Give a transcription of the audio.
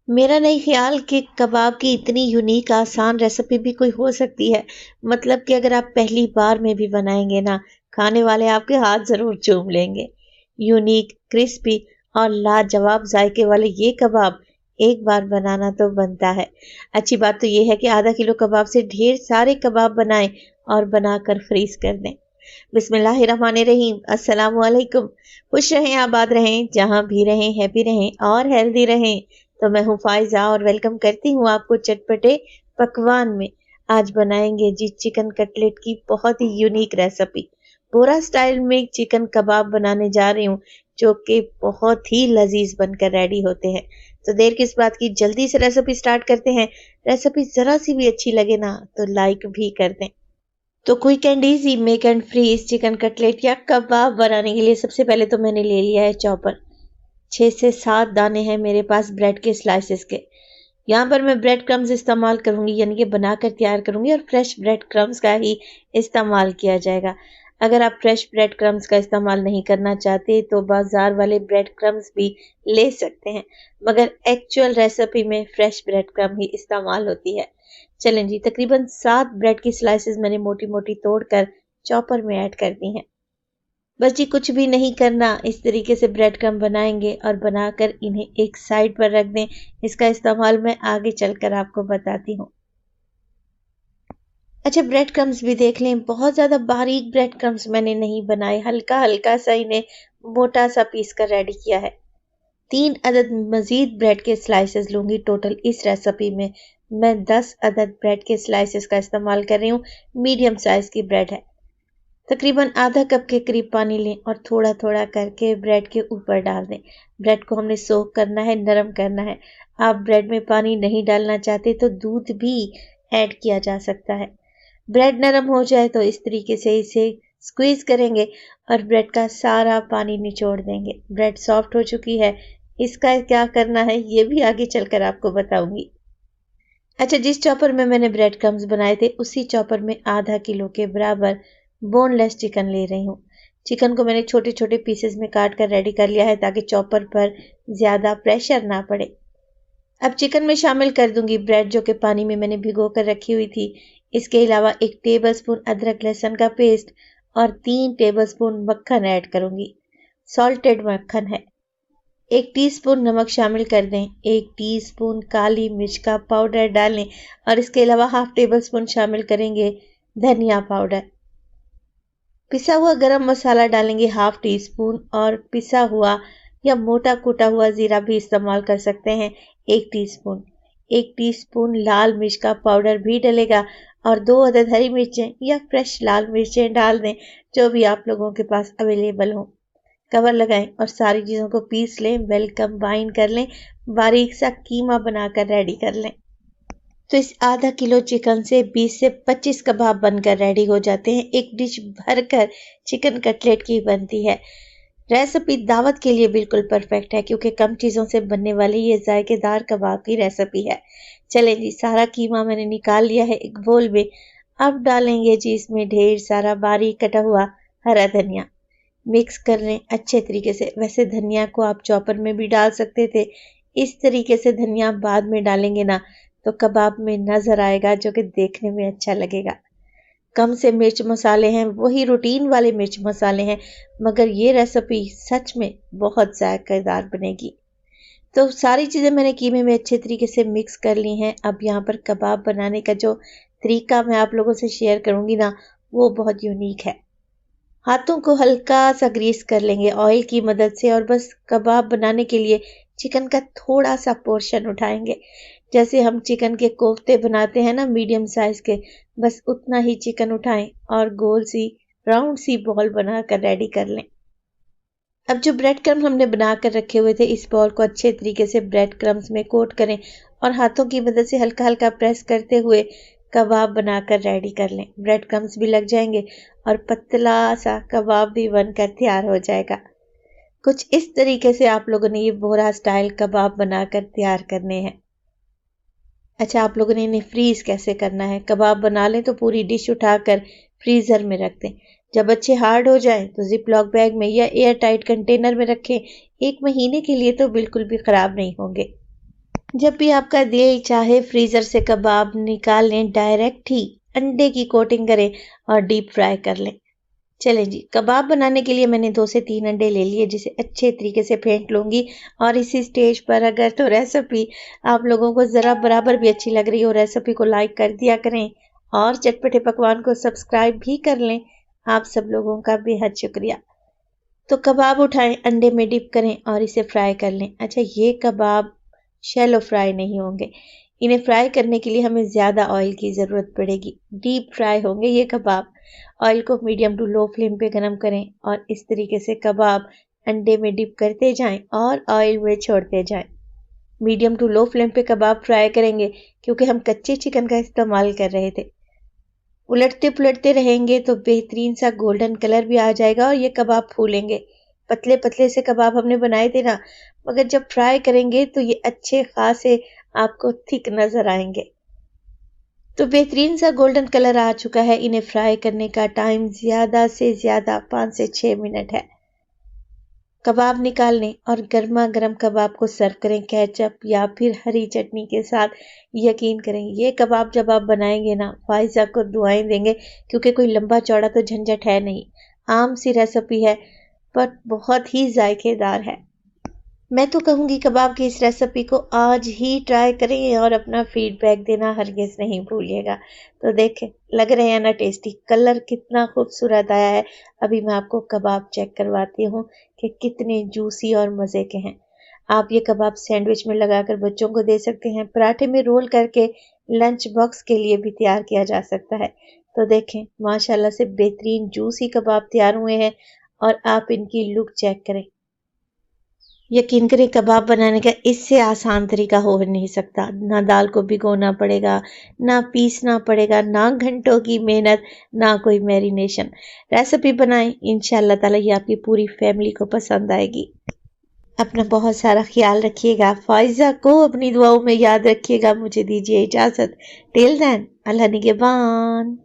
मेरा नहीं ख्याल कि कबाब की इतनी यूनिक आसान रेसिपी भी कोई हो सकती है। मतलब कि अगर आप पहली बार में भी बनाएंगे ना, खाने वाले आपके हाथ ज़रूर चूम लेंगे। यूनिक, क्रिस्पी और लाजवाब जायके वाले ये कबाब एक बार बनाना तो बनता है। अच्छी बात तो ये है कि आधा किलो कबाब से ढेर सारे कबाब बनाएं और बनाकर फ्रीज कर दें। बिस्मिल्लाहिर्रहमानिर्रहीम, अस्सलाम वालेकुम। खुश रहें, आबाद रहें, जहां भी रहें, हैप्पी रहें और हेल्दी रहें। तो मैं हूँ फायजा और वेलकम करती हूँ आपको चटपटे पकवान में। आज बनाएंगे जी चिकन कटलेट की बहुत ही यूनिक रेसिपी। बोरा स्टाइल में चिकन कबाब बनाने जा रही हूँ, जो कि बहुत ही लजीज बनकर रेडी होते हैं। तो देर किस बात की, जल्दी से रेसिपी स्टार्ट करते हैं। रेसिपी जरा सी भी अच्छी लगे ना तो लाइक भी कर दें। तो quick and easy make and freeze chicken cutlet या कबाब बनाने के लिए सबसे पहले तो मैंने ले लिया है चॉपर। 6 से 7 दाने हैं मेरे पास ब्रेड के स्लाइसेस के। यहाँ पर मैं ब्रेड क्रम्स इस्तेमाल करूंगी, यानी कि बनाकर तैयार करूंगी और फ्रेश ब्रेड क्रम्स का ही इस्तेमाल किया जाएगा। अगर आप फ्रेश ब्रेड क्रम्स का इस्तेमाल नहीं करना चाहते तो बाजार वाले ब्रेड क्रम्स भी ले सकते हैं, मगर एक्चुअल रेसिपी में फ्रेश ब्रेड क्रम ही इस्तेमाल होती है। चलें जी, तकरीबन 7 ब्रेड की स्लाइसेस मैंने मोटी मोटी तोड़कर चॉपर में ऐड कर दी हैं। बस जी कुछ भी नहीं करना, इस तरीके से ब्रेड क्रम्ब बनाएंगे और बनाकर इन्हें एक साइड पर रख दें। इसका इस्तेमाल मैं आगे चलकर आपको बताती हूँ। अच्छा, ब्रेड क्रम्ब्स भी देख लें। बहुत ज़्यादा बारीक ब्रेड क्रम्ब्स मैंने नहीं बनाए, हल्का हल्का सा इन्हें मोटा सा पीस कर रेडी किया है। 3 अदद मजीद ब्रेड के स्लाइसेस लूंगी टोटल इस रेसिपी में। मैं 10 अदद ब्रेड के स्लाइसेस का इस्तेमाल कर रही हूँ। मीडियम साइज की ब्रेड है। तकरीबन आधा कप के करीब पानी लें और थोड़ा थोड़ा करके ब्रेड के ऊपर डाल दें। ब्रेड को हमने सोक करना है, नरम करना है। आप ब्रेड में पानी नहीं डालना चाहते तो दूध भी ऐड किया जा सकता है। ब्रेड नरम हो जाए तो इस तरीके से इसे स्क्वीज करेंगे और ब्रेड का सारा पानी निचोड़ देंगे। ब्रेड सॉफ्ट हो चुकी है। इसका क्या करना है ये भी आगे चलकर आपको बताऊंगी। अच्छा, जिस चॉपर में मैंने ब्रेड क्रम्स बनाए थे उसी चॉपर में आधा किलो के बराबर बोनलेस चिकन ले रही हूँ। चिकन को मैंने छोटे छोटे पीसेस में काट कर रेडी कर लिया है ताकि चॉपर पर ज्यादा प्रेशर ना पड़े। अब चिकन में शामिल कर दूंगी ब्रेड, जो कि पानी में मैंने भिगो कर रखी हुई थी। इसके अलावा 1 टेबलस्पून अदरक लहसुन का पेस्ट और 3 टेबलस्पून मक्खन ऐड करूंगी। सॉल्टेड मक्खन है। 1 टीस्पून नमक शामिल कर दें। 1 टीस्पून काली मिर्च का पाउडर डालें और इसके अलावा हाफ टेबल स्पून शामिल करेंगे धनिया पाउडर। पिसा हुआ गरम मसाला डालेंगे हाफ टी स्पून और पिसा हुआ या मोटा कूटा हुआ जीरा भी इस्तेमाल कर सकते हैं 1 टीस्पून। 1 टीस्पून लाल मिर्च का पाउडर भी डलेगा और 2 अदद हरी मिर्चें या फ्रेश लाल मिर्चें डाल दें, जो भी आप लोगों के पास अवेलेबल हो। कवर लगाएं और सारी चीज़ों को पीस लें, वेल कंबाइन कर लें, बारीक सा कीमा बनाकर रेडी कर लें। तो इस आधा किलो चिकन से 20 से 25 कबाब बनकर रेडी हो जाते हैं। एक डिश भरकर चिकन कटलेट की बनती है। रेसिपी दावत के लिए बिल्कुल परफेक्ट है क्योंकि कम चीज़ों से बनने वाली ये जायकेदार कबाब की रेसिपी है। चलें जी, सारा कीमा मैंने निकाल लिया है एक बोल में। अब डालेंगे जी इसमें ढेर सारा बारीक कटा हुआ हरा धनिया। मिक्स कर लें अच्छे तरीके से। वैसे धनिया को आप चॉपर में भी डाल सकते थे। इस तरीके से धनिया बाद में डालेंगे ना तो कबाब में नजर आएगा, जो कि देखने में अच्छा लगेगा। कम से मिर्च मसाले हैं, वही रूटीन वाले मिर्च मसाले हैं, मगर ये रेसिपी सच में बहुत जायकेदार बनेगी। तो सारी चीज़ें मैंने कीमे में अच्छे तरीके से मिक्स कर ली हैं। अब यहाँ पर कबाब बनाने का जो तरीका मैं आप लोगों से शेयर करूँगी ना, वो बहुत यूनिक है। हाथों को हल्का सा ग्रीस कर लेंगे ऑयल की मदद से और बस कबाब बनाने के लिए चिकन का थोड़ा सा पोर्शन उठाएंगे। जैसे हम चिकन के कोफ्ते बनाते हैं ना मीडियम साइज के, बस उतना ही चिकन उठाएं और गोल सी राउंड सी बॉल बनाकर रेडी कर लें। अब जो ब्रेड क्रम्स हमने बनाकर रखे हुए थे, इस बॉल को अच्छे तरीके से ब्रेड क्रम्स में कोट करें और हाथों की मदद से हल्का हल्का प्रेस करते हुए कबाब बनाकर रेडी कर लें। ब्रेड क्रम्स भी लग जाएंगे और पतला सा कबाब भी बनकर तैयार हो जाएगा। कुछ इस तरीके से आप लोगों ने ये बोरा स्टाइल कबाब बनाकर तैयार करने हैं। अच्छा, आप लोगों ने इन्हें फ्रीज कैसे करना है? कबाब बना लें तो पूरी डिश उठाकर फ्रीजर में रख दें। जब अच्छे हार्ड हो जाएं तो जिप लॉक बैग में या एयर टाइट कंटेनर में रखें। 1 महीने के लिए तो बिल्कुल भी खराब नहीं होंगे। जब भी आपका दिल चाहे फ्रीज़र से कबाब निकाल लें, डायरेक्ट ही अंडे की कोटिंग करें और डीप फ्राई कर लें। चलें जी, कबाब बनाने के लिए मैंने 2 से 3 अंडे ले लिए, जिसे अच्छे तरीके से फेंट लूँगी। और इसी स्टेज पर अगर तो रेसिपी आप लोगों को ज़रा बराबर भी अच्छी लग रही हो, रेसिपी को लाइक कर दिया करें और चटपटे पकवान को सब्सक्राइब भी कर लें। आप सब लोगों का बेहद शुक्रिया। तो कबाब उठाएं, अंडे में डिप करें और इसे फ्राई कर लें। अच्छा, ये कबाब शैलो फ्राई नहीं होंगे। इन्हें फ्राई करने के लिए हमें ज़्यादा ऑयल की ज़रूरत पड़ेगी। डीप फ्राई होंगे ये कबाब। ऑयल को मीडियम टू लो फ्लेम पे गरम करें और इस तरीके से कबाब अंडे में डिप करते जाएं और ऑयल में छोड़ते जाएं। मीडियम टू लो फ्लेम पे कबाब फ्राई करेंगे क्योंकि हम कच्चे चिकन का इस्तेमाल कर रहे थे। उलटते पुलटते रहेंगे तो बेहतरीन सा गोल्डन कलर भी आ जाएगा और ये कबाब फूलेंगे। पतले पतले से कबाब हमने बनाए थे ना, मगर जब फ्राई करेंगे तो ये अच्छे खासे आपको थिक नजर आएंगे। तो बेहतरीन सा गोल्डन कलर आ चुका है। इन्हें फ्राई करने का टाइम ज्यादा से ज्यादा 5 से 6 मिनट है। कबाब निकाल लें और गर्मा गर्म कबाब को सर्व करें केचप या फिर हरी चटनी के साथ। यकीन करें, ये कबाब जब आप बनाएंगे ना, फायजा को दुआएं देंगे क्योंकि कोई लंबा चौड़ा तो झंझट है नहीं। आम सी रेसिपी है पर बहुत ही जायकेदार है। मैं तो कहूँगी कबाब की इस रेसिपी को आज ही ट्राई करें और अपना फीडबैक देना हरगिज़ नहीं भूलिएगा। तो देखें, लग रहे हैं ना टेस्टी, कलर कितना खूबसूरत आया है। अभी मैं आपको कबाब चेक करवाती हूँ कि कितने जूसी और मज़े के हैं। आप ये कबाब सैंडविच में लगाकर बच्चों को दे सकते हैं, पराठे में रोल करके लंच बॉक्स के लिए भी तैयार किया जा सकता है। तो देखें, माशाल्लाह से बेहतरीन जूसी कबाब तैयार हुए हैं और आप इनकी लुक चेक करें। यकीन करें, कबाब बनाने का इससे आसान तरीका हो नहीं सकता। ना दाल को भिगोना पड़ेगा, ना पीसना पड़ेगा, ना घंटों की मेहनत, ना कोई मैरिनेशन। रेसिपी बनाएं, इंशाल्लाह ताला ये आपकी पूरी फैमिली को पसंद आएगी। अपना बहुत सारा ख्याल रखिएगा। फायजा को अपनी दुआओं में याद रखिएगा। मुझे दीजिए इजाजत। टिल देन, अल्लाह निगहबान।